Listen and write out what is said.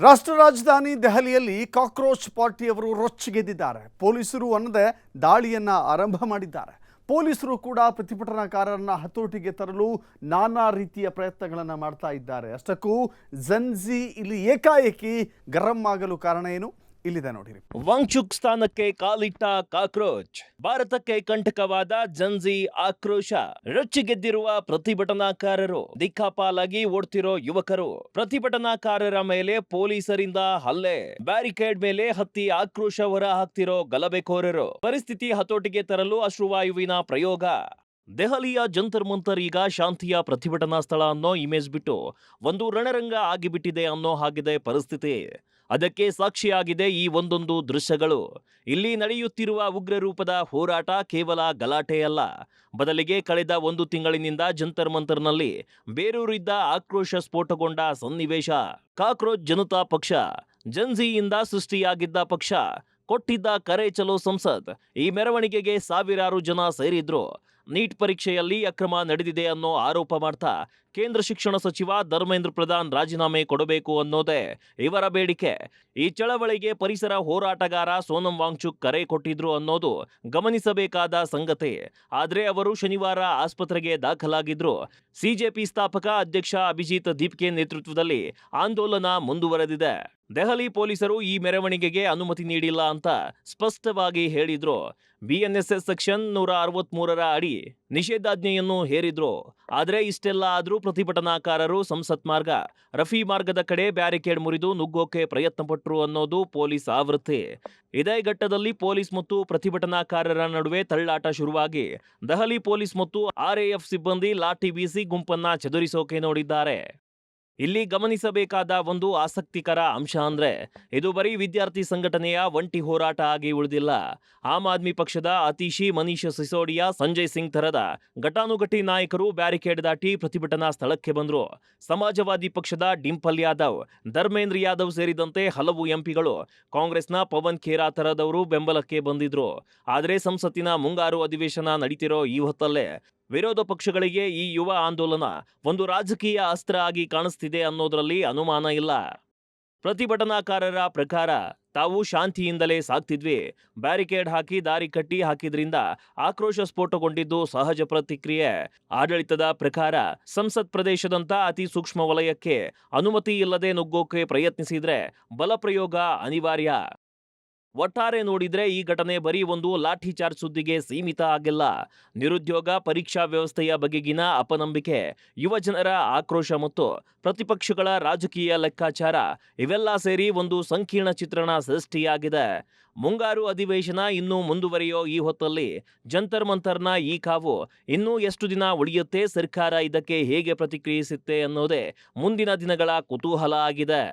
ರಾಷ್ಟ್ರ ರಾಜಧಾನಿ ದೆಹಲಿಯಲ್ಲಿ ಕಾಕ್ರೋಚ್ ಪಾರ್ಟಿಯವರು ರೊಚ್ಚಿಗೆದ್ದಿದ್ದಾರೆ. ಪೊಲೀಸರು ಅನ್ನದೇ ದಾಳಿಯನ್ನ ಆರಂಭ ಮಾಡಿದ್ದಾರೆ. ಪೊಲೀಸರು ಕೂಡ ಪ್ರತಿಭಟನಾಕಾರರನ್ನ ಹತೋಟಿಗೆ ತರಲು ನಾನಾ ರೀತಿಯ ಪ್ರಯತ್ನಗಳನ್ನು ಮಾಡ್ತಾ ಇದ್ದಾರೆ. ಅಷ್ಟಕ್ಕೂ ಜನ್ಜಿ ಇಲ್ಲಿ ಏಕಾಏಕಿ ಗರಂ ಆಗಲು ಕಾರಣ ಏನು? ಇಲ್ಲಿದೆ ನೋಡಿರಿ. ವಾಂಗ್ಚುಕ್ ಸ್ಥಾನಕ್ಕೆ ಕಾಲಿಟ್ಟ ಕಾಕ್ರೋಚ್, ಭಾರತಕ್ಕೆ ಕಂಟಕವಾದ ಜನ್ಜಿ ಆಕ್ರೋಶ, ರೊಚ್ಚಿಗೆದ್ದಿರುವ ಪ್ರತಿಭಟನಾಕಾರರು, ದಿಕ್ಕಾಪಾಲಾಗಿ ಓಡ್ತಿರೋ ಯುವಕರು, ಪ್ರತಿಭಟನಾಕಾರರ ಮೇಲೆ ಪೊಲೀಸರಿಂದ ಹಲ್ಲೆ, ಬ್ಯಾರಿಕೇಡ್ ಮೇಲೆ ಹತ್ತಿ ಆಕ್ರೋಶ ಹೊರ ಹಾಕ್ತಿರೋ ಗಲಭೆಕೋರರು, ಪರಿಸ್ಥಿತಿ ಹತೋಟಿಗೆ ತರಲು ಅಶ್ರುವಾಯುವಿನ ಪ್ರಯೋಗ. ದೆಹಲಿಯ ಜಂತರ್ ಮಂತರ್ ಈಗ ಶಾಂತಿಯ ಪ್ರತಿಭಟನಾ ಸ್ಥಳ ಅನ್ನೋ ಇಮೇಜ್ ಬಿಟ್ಟು ಒಂದು ರಣರಂಗ ಆಗಿಬಿಟ್ಟಿದೆ ಅನ್ನೋ ಹಾಗಿದೆ ಪರಿಸ್ಥಿತಿ. ಅದಕ್ಕೆ ಸಾಕ್ಷಿಯಾಗಿದೆ ಈ ಒಂದೊಂದು ದೃಶ್ಯಗಳು. ಇಲ್ಲಿ ನಡೆಯುತ್ತಿರುವ ಉಗ್ರ ರೂಪದ ಹೋರಾಟ ಕೇವಲ ಗಲಾಟೆಯಲ್ಲ, ಬದಲಿಗೆ ಕಳೆದ 1 ತಿಂಗಳಿನಿಂದ ಜಂತರ್ ಮಂತರ್ನಲ್ಲಿ ಬೇರೂರಿದ್ದ ಆಕ್ರೋಶ ಸ್ಫೋಟಗೊಂಡ ಸನ್ನಿವೇಶ. ಕಾಕ್ರೋಚ್ ಜನತಾ ಪಕ್ಷ, ಜನ್ಜಿಯಿಂದ ಸೃಷ್ಟಿಯಾಗಿದ್ದ ಪಕ್ಷ, ಕೊಟ್ಟಿದ್ದ ಕರೆ ಚಲೋ ಸಂಸದ್, ಈ ಮೆರವಣಿಗೆಗೆ ಸಾವಿರಾರು ಜನ ಸೇರಿದ್ರು. ನೀಟ್ ಪರೀಕ್ಷೆಯಲ್ಲಿ ಅಕ್ರಮ ನಡೆದಿದೆ ಅನ್ನೋ ಆರೋಪ ಮಾಡ್ತಾ ಕೇಂದ್ರ ಶಿಕ್ಷಣ ಸಚಿವ ಧರ್ಮೇಂದ್ರ ಪ್ರಧಾನ್ ರಾಜೀನಾಮೆ ಕೊಡಬೇಕು ಅನ್ನೋದೇ ಇವರ ಬೇಡಿಕೆ. ಈ ಚಳವಳಿಗೆ ಪರಿಸರ ಹೋರಾಟಗಾರ ಸೋನಂ ವಾಂಗ್ಚುಕ್ ಕರೆ ಕೊಟ್ಟಿದ್ರು ಅನ್ನೋದು ಗಮನಿಸಬೇಕಾದ ಸಂಗತಿ. ಆದ್ರೆ ಅವರು ಶನಿವಾರ ಆಸ್ಪತ್ರೆಗೆ ದಾಖಲಾಗಿದ್ರು. ಸಿಜೆಪಿ ಸ್ಥಾಪಕ ಅಧ್ಯಕ್ಷ ಅಭಿಜಿತ್ ದೀಪ್ಕೆ ನೇತೃತ್ವದಲ್ಲಿ ಆಂದೋಲನ ಮುಂದುವರೆದಿದೆ. ದೆಹಲಿ ಪೊಲೀಸರು ಈ ಮೆರವಣಿಗೆಗೆ ಅನುಮತಿ ನೀಡಿಲ್ಲ ಅಂತ ಸ್ಪಷ್ಟವಾಗಿ ಹೇಳಿದ್ರು. ಬಿಎನ್ಎಸ್ಎಸ್ ಸೆಕ್ಷನ್ 163ರ ಅಡಿ ನಿಷೇಧಾಜ್ಞೆಯನ್ನು ಹೇರಿದ್ರು. ಆದ್ರೆ ಇಷ್ಟೆಲ್ಲ ಆದ್ರೂ ಪ್ರತಿಭಟನಾಕಾರರು ಸಂಸತ್ ಮಾರ್ಗ, ರಫಿ ಮಾರ್ಗದ ಕಡೆ ಬ್ಯಾರಿಕೇಡ್ ಮುರಿದು ನುಗ್ಗೋಕೆ ಪ್ರಯತ್ನಪಟ್ರು ಅನ್ನೋದು ಪೊಲೀಸ್ ಆವೃತ್ತಿ. ಇದೇ ಘಟ್ಟದಲ್ಲಿ ಪೊಲೀಸ್ ಮತ್ತು ಪ್ರತಿಭಟನಾಕಾರರ ನಡುವೆ ತಳ್ಳಾಟ ಶುರುವಾಗಿ ದೆಹಲಿ ಪೊಲೀಸ್ ಮತ್ತು ಆರ್ಎಎಫ್ ಸಿಬ್ಬಂದಿ ಲಾಠಿ ಬೀಸಿ ಗುಂಪನ್ನ ಚದುರಿಸೋಕೆ ನೋಡಿದ್ದಾರೆ. ಇಲ್ಲಿ ಗಮನಿಸಬೇಕಾದ ಒಂದು ಆಸಕ್ತಿಕರ ಅಂಶ ಅಂದ್ರೆ, ಇದು ಬರೀ ವಿದ್ಯಾರ್ಥಿ ಸಂಘಟನೆಯ ಒಂಟಿ ಹೋರಾಟ ಆಗಿ ಉಳಿದಿಲ್ಲ. ಆಮ್ ಆದ್ಮಿ ಪಕ್ಷದ ಅತೀಶಿ, ಮನೀಶ್ ಸಿಸೋಡಿಯಾ, ಸಂಜಯ್ ಸಿಂಗ್ ತರದ ಘಟಾನುಘಟಿ ನಾಯಕರು ಬ್ಯಾರಿಕೇಡ್ ದಾಟಿ ಪ್ರತಿಭಟನಾ ಸ್ಥಳಕ್ಕೆ ಬಂದ್ರು. ಸಮಾಜವಾದಿ ಪಕ್ಷದ ಡಿಂಪಲ್ ಯಾದವ್, ಧರ್ಮೇಂದ್ರ ಯಾದವ್ ಸೇರಿದಂತೆ ಹಲವು ಎಂಪಿಗಳು, ಕಾಂಗ್ರೆಸ್ನ ಪವನ್ ಖೇರಾ ತರದವರು ಬೆಂಬಲಕ್ಕೆ ಬಂದಿದ್ರು. ಆದ್ರೆ ಸಂಸತ್ತಿನ ಮುಂಗಾರು ಅಧಿವೇಶನ ನಡೀತಿರೋ ಈ ಹೊತ್ತಲ್ಲೇ ವಿರೋಧ ಪಕ್ಷಗಳಿಗೆ ಈ ಯುವ ಆಂದೋಲನ ಒಂದು ರಾಜಕೀಯ ಅಸ್ತ್ರ ಆಗಿ ಕಾಣಿಸ್ತಿದೆ ಅನ್ನೋದ್ರಲ್ಲಿ ಅನುಮಾನ ಇಲ್ಲ. ಪ್ರತಿಭಟನಾಕಾರರ ಪ್ರಕಾರ, ತಾವು ಶಾಂತಿಯಿಂದಲೇ ಸಾಗ್ತಿದ್ವಿ, ಬ್ಯಾರಿಕೇಡ್ ಹಾಕಿ ದಾರಿ ಕಟ್ಟಿ ಹಾಕಿದ್ರಿಂದ ಆಕ್ರೋಶ ಸ್ಫೋಟಗೊಂಡಿದ್ದು ಸಹಜ ಪ್ರತಿಕ್ರಿಯೆ. ಆಡಳಿತದ ಪ್ರಕಾರ, ಸಂಸತ್ ಪ್ರದೇಶದಂತ ಅತಿ ಸೂಕ್ಷ್ಮ ವಲಯಕ್ಕೆ ಅನುಮತಿ ಇಲ್ಲದೆ ನುಗ್ಗೋಕೆ ಪ್ರಯತ್ನಿಸಿದ್ರೆ ಬಲಪ್ರಯೋಗ ಅನಿವಾರ್ಯ. ಒಟ್ಟಾರೆ ನೋಡಿದ್ರೆ ಈ ಘಟನೆ ಬರೀ ಒಂದು ಲಾಠಿ ಚಾರ್ಜ್ ಸುದ್ದಿಗೆ ಸೀಮಿತ ಆಗಿಲ್ಲ. ನಿರುದ್ಯೋಗ, ಪರೀಕ್ಷಾ ವ್ಯವಸ್ಥೆಯ ಬಗೆಗಿನ ಅಪನಂಬಿಕೆ, ಯುವಜನರ ಆಕ್ರೋಶ ಮತ್ತು ಪ್ರತಿಪಕ್ಷಗಳ ರಾಜಕೀಯ ಲೆಕ್ಕಾಚಾರ ಇವೆಲ್ಲ ಸೇರಿ ಒಂದು ಸಂಕೀರ್ಣ ಚಿತ್ರಣ ಸೃಷ್ಟಿಯಾಗಿದೆ. ಮುಂಗಾರು ಅಧಿವೇಶನ ಇನ್ನೂ ಮುಂದುವರಿಯೋ ಈ ಹೊತ್ತಲ್ಲಿ ಜಂತರ್ ಮಂತರ್ನ ಈ ಕಾವು ಇನ್ನೂ ಎಷ್ಟು ದಿನ ಉಳಿಯುತ್ತೆ, ಸರ್ಕಾರ ಇದಕ್ಕೆ ಹೇಗೆ ಪ್ರತಿಕ್ರಿಯಿಸುತ್ತೆ ಅನ್ನೋದೇ ಮುಂದಿನ ದಿನಗಳ ಕುತೂಹಲ ಆಗಿದೆ.